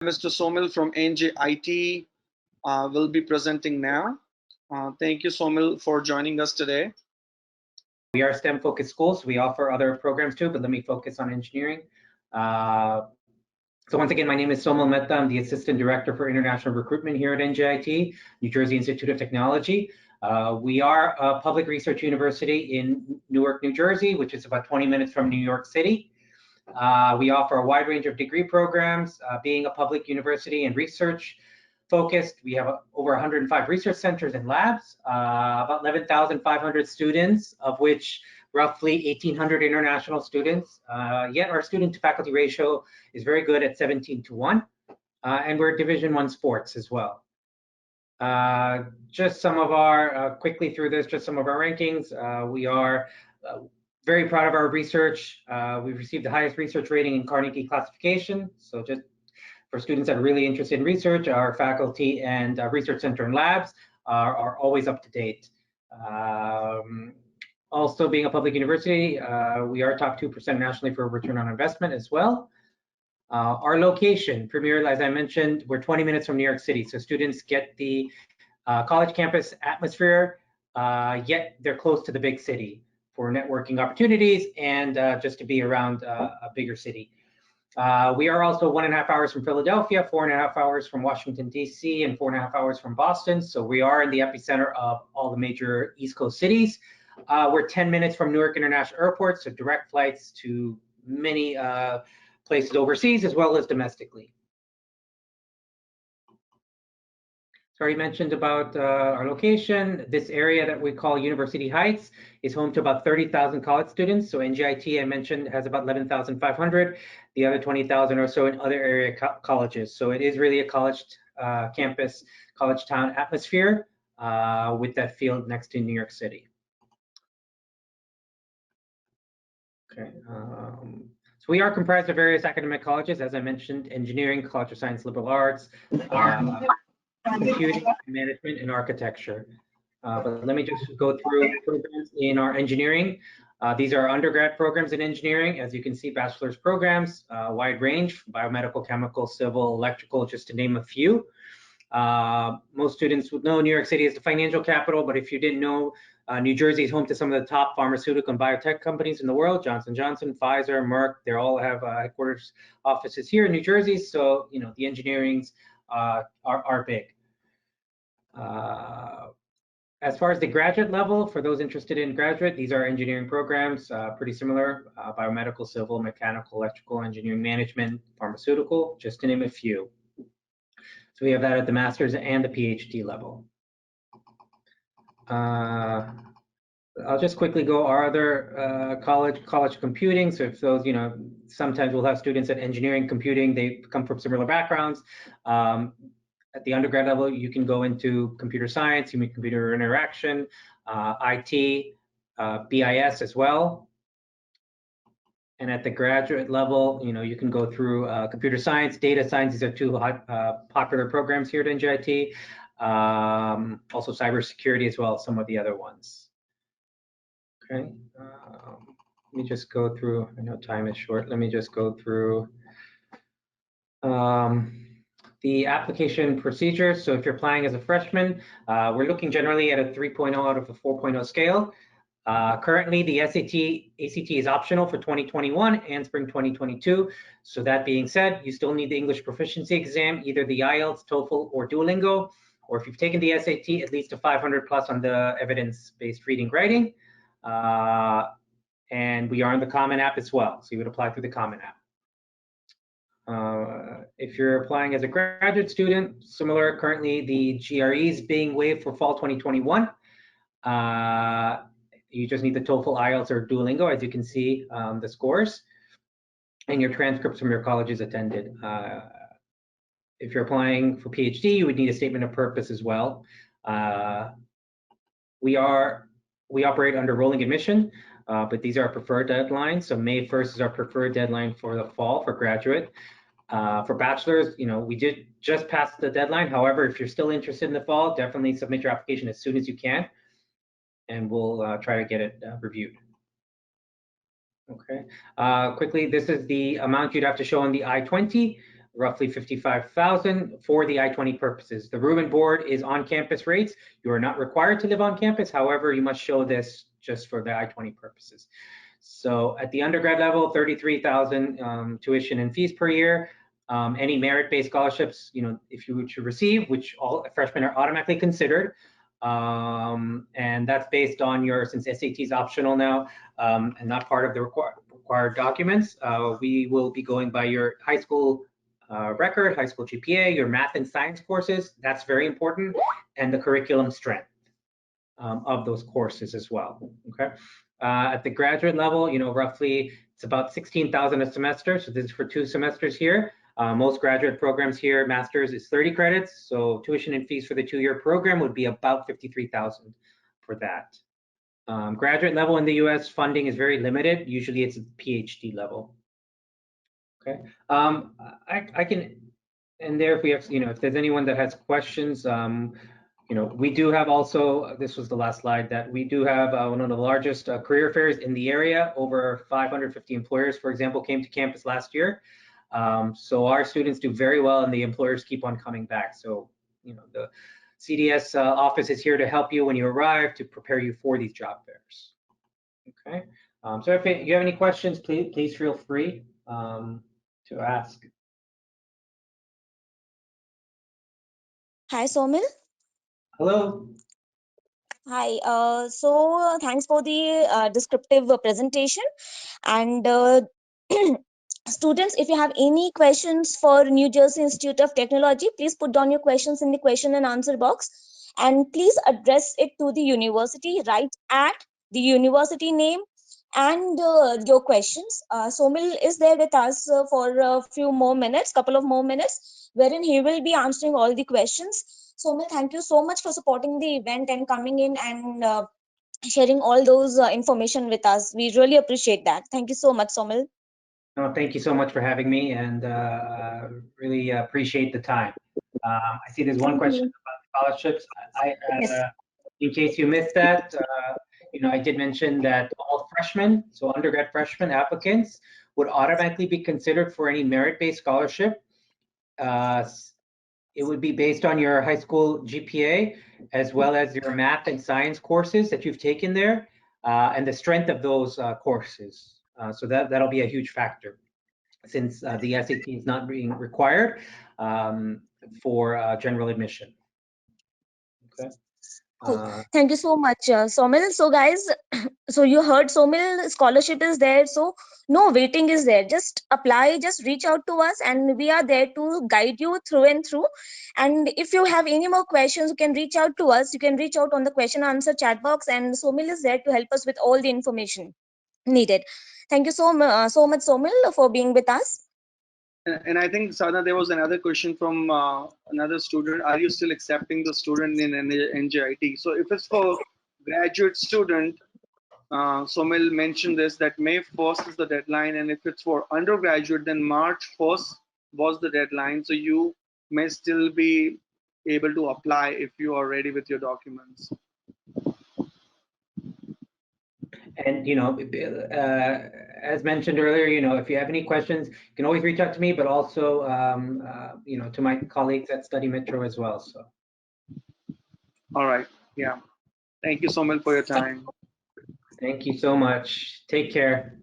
Mr. Somil from NJIT will be presenting now. Thank you, Somil, for joining us today. We are STEM-focused schools. We offer other programs too, but let me focus on engineering. So once again, my name is Somil Mehta. I'm the Assistant Director for International Recruitment here at NJIT, New Jersey Institute of Technology. We are a public research university in Newark, New Jersey, which is about 20 minutes from New York City. We offer a wide range of degree programs. Being a public university and research focused, we have over 105 research centers and labs, about 11,500 students, of which roughly 1,800 international students. Yet our student to faculty ratio is very good at 17:1, and we're Division I sports as well. Just some of our, quickly through this, just some of our rankings. We are very proud of our research. We've received the highest research rating in Carnegie classification. So just for students that are really interested in research, our faculty and research center and labs are always up to date. Also, being a public university, we are top 2% nationally for return on investment as well. Our location, premier, as I mentioned, we're 20 minutes from New York City, so students get the college campus atmosphere, yet they're close to the big city for networking opportunities and just to be around a bigger city. We are also 1.5 hours from Philadelphia, 4.5 hours from Washington, D.C., and 4.5 hours from Boston. So we are in the epicenter of all the major East Coast cities. We're 10 minutes from Newark International Airport, so direct flights to many places overseas as well as domestically. So I already mentioned about our location. This area that we call University Heights is home to about 30,000 college students. So NJIT, I mentioned, has about 11,500. The other 20,000 or so in other area colleges. So it is really a college campus, college town atmosphere with that field next to New York City. Okay. So we are comprised of various academic colleges, as I mentioned: engineering, College of Science, Liberal Arts, computing, management, and architecture. But let me just go through programs in our engineering. These are undergrad programs in engineering. As you can see, bachelor's programs, wide range: biomedical, chemical, civil, electrical, just to name a few. Most students would know New York City is the financial capital, but if you didn't know, New Jersey is home to some of the top pharmaceutical and biotech companies in the world: Johnson & Johnson, Pfizer, Merck. They all have headquarters offices here in New Jersey. So, you know, the engineerings are big. As far as the graduate level, for those interested in graduate, these are engineering programs, pretty similar: biomedical, civil, mechanical, electrical, engineering management, pharmaceutical, just to name a few. So we have that at the master's and the PhD level. I'll just quickly go our other college computing. So if those, you know, sometimes we'll have students at engineering computing, they come from similar backgrounds. At the undergrad level, you can go into computer science, human computer interaction, IT, BIS as well. And at the graduate level, you know, you can go through computer science, data science. These are two popular programs here at NJIT. Also cybersecurity as well as some of the other ones. Okay, let me just go through, I know time is short. Let me just go through the application procedure. So if you're applying as a freshman, we're looking generally at a 3.0 out of a 4.0 scale. Currently, the ACT is optional for 2021 and spring 2022. So that being said, you still need the English proficiency exam, either the IELTS, TOEFL, or Duolingo, or if you've taken the SAT, at least a 500 plus on the evidence-based reading writing. And we are in the Common App as well. So you would apply through the Common App. If you're applying as a graduate student, similar, currently the GRE is being waived for fall 2021. You just need the TOEFL, IELTS, or Duolingo, as you can see the scores, and your transcripts from your colleges attended. If you're applying for PhD, you would need a statement of purpose as well. We operate under rolling admission, but these are our preferred deadlines. So May 1st is our preferred deadline for the fall for graduate. For bachelor's, you know, we did just pass the deadline. However, if you're still interested in the fall, definitely submit your application as soon as you can, and we'll try to get it reviewed. Okay. Quickly, this is the amount you'd have to show on the I-20. roughly 55,000 for the I-20 purposes. The room and board is on-campus rates. You are not required to live on campus. However, you must show this just for the I-20 purposes. So at the undergrad level, 33,000 tuition and fees per year. Any merit-based scholarships, if you were to receive, which all freshmen are automatically considered, and that's based on since SAT is optional now and not part of the required documents, we will be going by your high school record, high school GPA, your math and science courses. That's very important, and the curriculum strength of those courses as well. Okay. At the graduate level, roughly it's about 16,000 a semester. So this is for 2 semesters here. Most graduate programs here, master's is 30 credits. So tuition and fees for the 2-year program would be about 53,000 for that. Graduate level in the US, funding is very limited. Usually it's a PhD level. Okay. I can, and there if we have, if there's anyone that has questions, we do have also, this was the last slide, that we do have one of the largest career fairs in the area. Over 550 employers, for example, came to campus last year. So our students do very well and the employers keep on coming back. So, the CDS office is here to help you when you arrive, to prepare you for these job fairs. Okay. So if you have any questions, please feel free to ask. Hi, Somil. Hello. Hi. So thanks for the descriptive presentation. And students, if you have any questions for New Jersey Institute of Technology, please put down your questions in the question and answer box. And please address it to the university, right at the university name and your questions. Somil is there with us for a few more minutes, couple of more minutes, wherein he will be answering all the questions. Somil, thank you so much for supporting the event and coming in and sharing all those information with us. We really appreciate that. Thank you so much, Somil. No, thank you so much for having me, and really appreciate the time. I see there's one question about scholarships. Yes. In case you missed that, I did mention that all freshmen, so undergrad freshmen applicants, would automatically be considered for any merit-based scholarship. It would be based on your high school GPA, as well as your math and science courses that you've taken there, and the strength of those courses. So that'll be a huge factor, since the SAT is not being required for general admission. Okay. Cool. Thank you so much, Somil. So guys, so you heard Somil, scholarship is there. So no waiting is there. Just apply, just reach out to us and we are there to guide you through and through. And if you have any more questions, you can reach out to us. You can reach out on the question answer chat box and Somil is there to help us with all the information needed. Thank you so much, Somil, for being with us. And I think, Sadhana, there was another question from another student. Are you still accepting the student in NJIT? So if it's for graduate student, Somil mentioned this, that May 1st is the deadline. And if it's for undergraduate, then March 1st was the deadline. So you may still be able to apply if you are ready with your documents. And as mentioned earlier, if you have any questions, you can always reach out to me, but also to my colleagues at Study Metro as well. So. All right. Yeah. Thank you so much for your time. Thank you so much. Take care.